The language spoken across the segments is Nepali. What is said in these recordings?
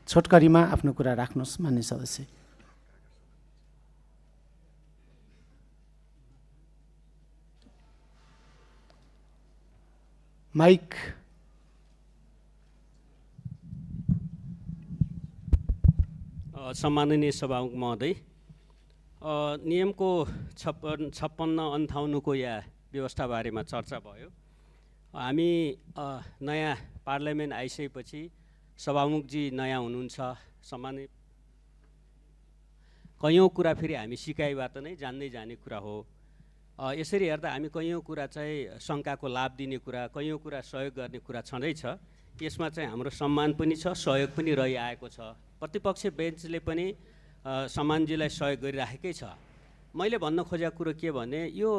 छोटकरीमा आफ्नो कुरा राख्नुहोस् मान्य सदस्य। माइक। सम्माननीय सभामुख महोदय, नियमको 56-58 को या व्यवस्था बारेमा चर्चा भयो। हामी नयाँ पार्लियामेन्ट आइसकेपछि सभामुखजी नयाँ हुनुहुन्छ, सामान्य कैयौँ कुरा फेरि हामी सिकाइबाट नै जान्दै जाने कुरा हो। यसरी हेर्दा हामी कैयौँ कुरा चाहिँ शङ्काको लाभ दिने कुरा, कैयौँ कुरा सहयोग गर्ने कुरा छँदैछ। यसमा चाहिँ हाम्रो सम्मान पनि छ, सहयोग पनि रहिआएको छ। प्रतिपक्ष बेन्चले पनि सम्मानजीलाई सहयोग गरिराखेकै छ। मैले भन्न खोजेको कुरो के भने यो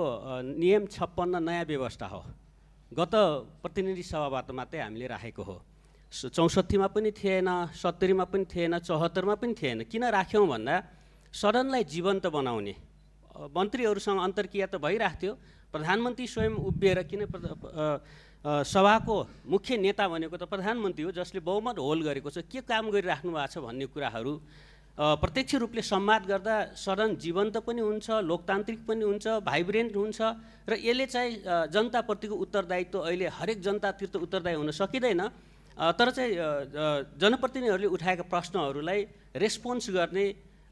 नियम 56 नयाँ व्यवस्था हो। गत प्रतिनिधि सभाबाट मात्रै हामीले राखेको हो। 64 मा पनि थिएन, 70 मा पनि थिएन, 74 मा पनि थिएन। किन राख्यौँ भन्दा सदनलाई जीवन्त बनाउने, मन्त्रीहरूसँग अन्तर्क्रिया त भइरहेको थियो। प्रधानमन्त्री स्वयं उभिएर, किन सभाको मुख्य नेता भनेको त प्रधानमन्त्री हो, जसले बहुमत होल्ड गरेको छ, के काम गरिराख्नु भएको छ भन्ने कुराहरू प्रत्यक्ष रूपले संवाद गर्दा सदन जीवन्त पनि हुन्छ, लोकतान्त्रिक पनि हुन्छ, भाइब्रेन्ट हुन्छ र यसले चाहिँ जनताप्रतिको उत्तरदायित्व अहिले हरेक जनतातिर उत्तरदायी हुन सकिँदैन, तर चाहिँ जनप्रतिनिधिहरूले उठाएका प्रश्नहरूलाई रेस्पोन्स गर्ने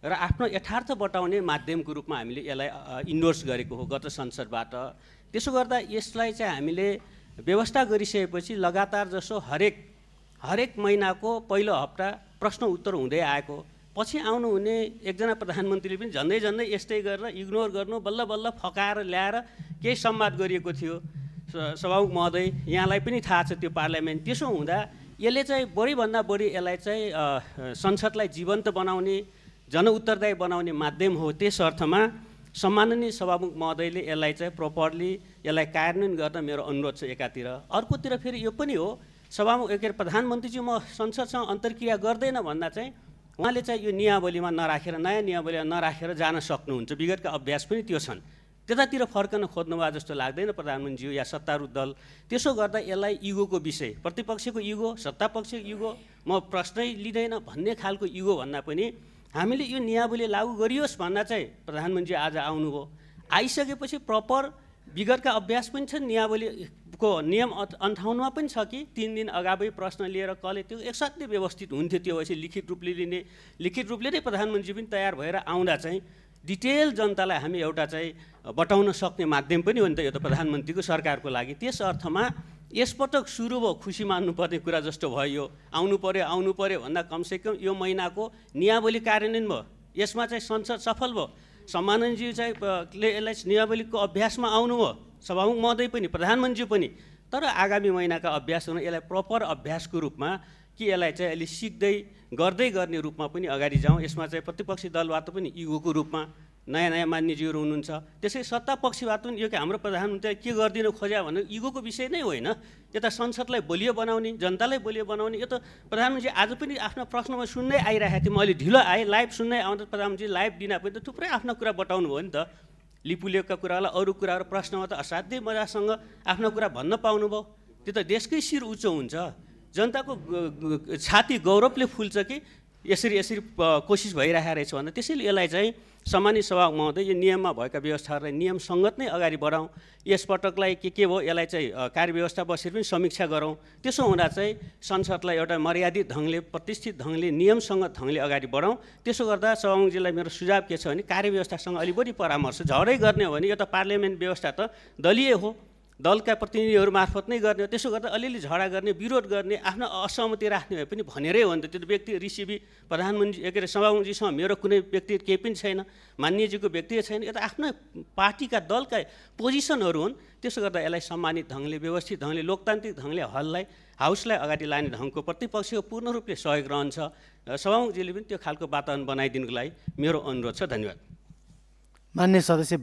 र आफ्नो यथार्थ बताउने माध्यमको रूपमा हामीले यसलाई इन्डोर्स गरेको हो गत संसदबाट। त्यसो गर्दा यसलाई चाहिँ हामीले व्यवस्था गरिसकेपछि लगातार जसो हरेक महिनाको पहिलो हप्ता प्रश्न उत्तर हुँदै आएको, पछि आउनुहुने एकजना प्रधानमन्त्रीले पनि झन्डै यस्तै गरेर इग्नोर गर्नु, बल्ल बल्ल फकाएर ल्याएर केही संवाद गरिएको थियो। सभामुख महोदय, यहाँलाई पनि थाहा छ त्यो पार्लियामेन्ट। त्यसो हुँदा यसले चाहिँ बढीभन्दा बढी यसलाई चाहिँ संसदलाई जीवन्त बनाउने, जनउत्तरदायी बनाउने माध्यम हो। त्यस अर्थमा सम्माननीय सभामुख महोदयले यसलाई चाहिँ प्रोपरली यसलाई कार्यान्वयन गर्न मेरो अनुरोध छ एकातिर। अर्कोतिर फेरि यो पनि हो, सभामुख प्रधानमन्त्रीजी म संसदसँग अन्तर्क्रिया गर्दैन भन्दा चाहिँ उहाँले चाहिँ यो नियमावलीमा नराखेर, नयाँ नियमावलीमा नराखेर जान सक्नुहुन्छ। विगतका अभ्यास पनि त्यो छन्। त्यतातिर फर्कन खोज्नुभयो जस्तो लाग्दैन प्रधानमन्त्रीज्यू या सत्तारूढ दल। त्यसो गर्दा यसलाई इगोको विषय, प्रतिपक्षको इगो, सत्तापक्षको इगो, म प्रश्नै लिँदैन भन्ने खालको इगो भन्दा पनि हामीले यो नियमावली लागू गरियोस् भन्दा चाहिँ प्रधानमन्त्री आज आउनुभयो। आइसकेपछि प्रपर विगतका अभ्यास पनि छन्, नियमावलीको नियम 58 मा पनि छ कि 3 दिन अगावै प्रश्न लिएर कले त्यो एकसाथ नै व्यवस्थित हुन्थ्यो। त्यो भएपछि लिखित रूपले नै प्रधानमन्त्री पनि तयार भएर आउँदा चाहिँ डिटेल जनतालाई हामी एउटा चाहिँ बताउन सक्ने माध्यम पनि हो नि त यो त प्रधानमन्त्रीको सरकारको लागि। त्यस अर्थमा यसपटक सुरु भयो, खुसी मान्नुपर्ने कुरा जस्तो भयो। यो आउनु पर्यो भन्दा कमसेकम यो महिनाको नियमावली कार्यान्वयन भयो, यसमा चाहिँ संसद सफल भयो। सम्माननजी चाहिँ यसलाई नियमावलीको अभ्यासमा आउनुभयो, सभामुख महोदय पनि, प्रधानमन्त्री पनि। तर आगामी महिनाका अभ्यासहरू यसलाई प्रपर अभ्यासको रूपमा कि यसलाई चाहिँ अहिले सिक्दै गर्दै गर्ने रूपमा पनि अगाडि जाउँ। यसमा चाहिँ प्रतिपक्षी दलबाट पनि इगोको रूपमा नयाँ मान्यजीहरू हुनुहुन्छ, त्यसै सत्ता पक्षबाट पनि यो हाम्रो प्रधानमन्त्रीले के गरिदिनु खोज्या भने इगोको विषय नै होइन। यता संसदलाई बलियो बनाउने, जनतालाई बलियो बनाउने। यो त प्रधानमन्त्री आज पनि आफ्नो प्रश्नमा सुन्दै आइरहेको थिएँ, मैले ढिलो आएँ, लाइभ सुन्दै आउँदा प्रधानमन्त्री लाइभ दिन पनि त थुप्रै आफ्नो कुरा बताउनु भयो नि त। लिपुलेखका कुरालाई अरू कुराहरू प्रश्नमा त असाध्यै मजासँग आफ्नो कुरा भन्न पाउनुभयो। त्यो त देशकै शिर उच्च हुन्छ, जनताको छाती गौरवले फुल्छ कि यसरी कोसिस भइरहेको रहेछ भन्दा। त्यसैले यसलाई चाहिँ सम्मानित सभामुख महोदय, यो नियममा भएका व्यवस्थाहरूलाई नियम सङ्गत नै अगाडि बढाउँ। यसपटकलाई के भयो यसलाई चाहिँ कार्यव्यवस्था बसेर पनि समीक्षा गरौँ। त्यसो हुँदा चाहिँ संसदलाई एउटा मर्यादित ढङ्गले, प्रतिष्ठित ढङ्गले, नियमसङ्गत ढङ्गले अगाडि बढाउँ। त्यसो गर्दा सभामुखजीलाई मेरो सुझाव के छ भने कार्यव्यवस्थासँग अलि बढी परामर्श, झगडै गर्ने हो भने यो त पार्लियामेन्ट व्यवस्था त दलीय हो, दलका प्रतिनिधिहरू मार्फत नै गर्ने हो। त्यसो गर्दा अलिअलि झगडा गर्ने, विरोध गर्ने, आफ्नो असहमति राख्ने भए पनि भनेरै हो नि त। त्यो त व्यक्ति रिसिभी प्रधानमन्त्री सभामुखजीसँग मेरो कुनै व्यक्ति केही पनि छैन, मान्यजीको व्यक्ति छैन, यो त आफ्नो पार्टीका दलका पोजिसनहरू हुन्। त्यसो गर्दा यसलाई सम्मानित ढङ्गले, व्यवस्थित ढङ्गले, लोकतान्त्रिक ढङ्गले हाउसलाई अगाडि लाने ढङ्गको प्रतिपक्षको पूर्ण रूपले सहयोग रहन्छ। सभामुखजीले पनि त्यो खालको वातावरण बनाइदिनुको लागि मेरो अनुरोध छ। धन्यवाद। मान्य सदस्य